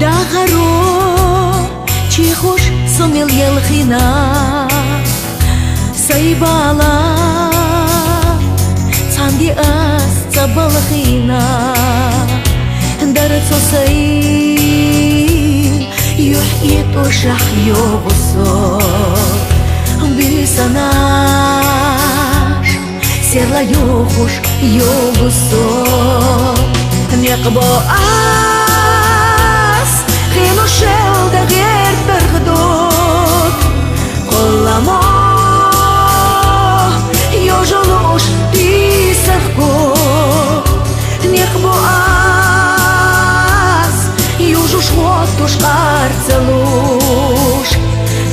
Дахаро чихош сомел елхина Сайбала цанди ас цабалхина Дарцо сай юхит ошах йогусо Бисанаш серла йохуш йогусо Некбо خينو شل دغير برغدوك كل ما يوجلوش تيسخكو نيخبو آس يوجوش وطوش قارцелуш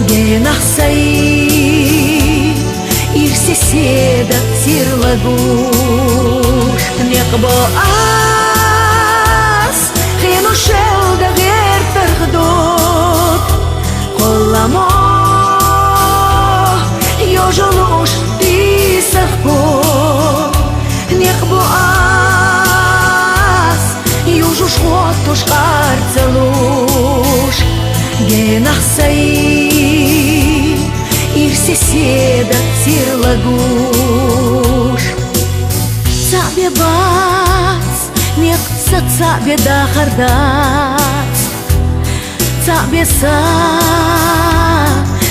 генах сай их соседа тирлагуш нехбо ас خينو شل دغير برغدوك كل ما يوجلوش تيسخكو نيخبو آس يوجوش وطوش قارцелуш генах сай их соседа тирлагуш Цабе бац нехца цабе дахардац Цабе са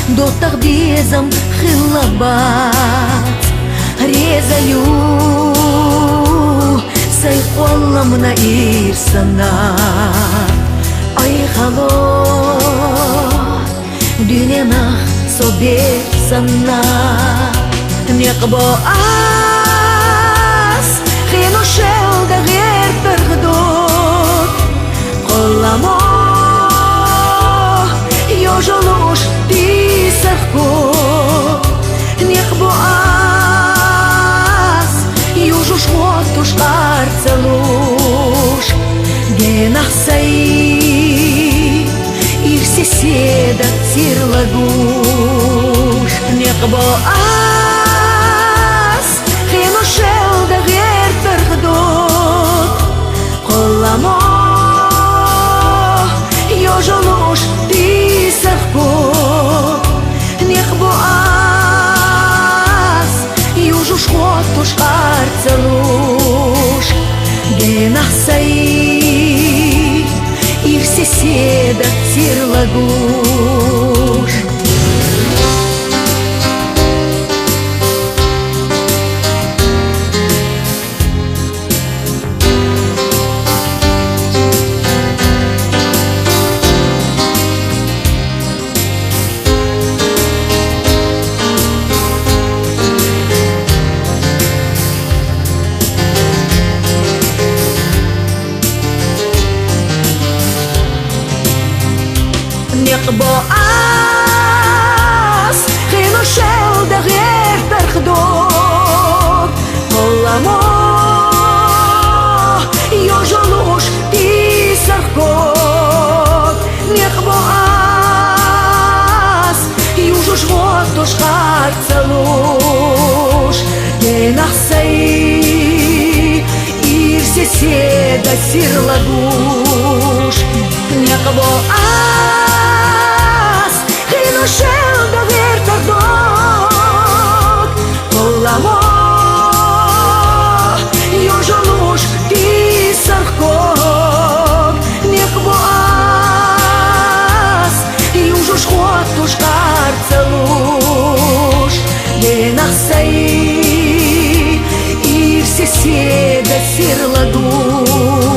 дотах безам хиллабац Резаю сай холлам на ирсана Ай хало дюненах собе сана Некбо ас خينو شل دغير برغدوك كل ما يوجلوش تيسخكو نيخبو آس يوجوش وطوش قارцелуш генах сай их соседа тирлагуш Некбо ас خينو شل دغير برغدوك كل ما يوجلوش تيسخكو نيخبو آس يوجوش وطوش قارцелуш генах сай их соседа тирлагуш نقبو آس خينو شل دغير برغدوك كل ما يوجلوش تيسخكو نقبو آس يوجوش وطوش قارцелуш генах сай их соседа тирлагуш Некбо خينو شل دغير برغدوك كل ما يوجلوش تيسخكو نيخبو آس يوجوش وطوش قارцелуш генах сай их соседа тирлагуш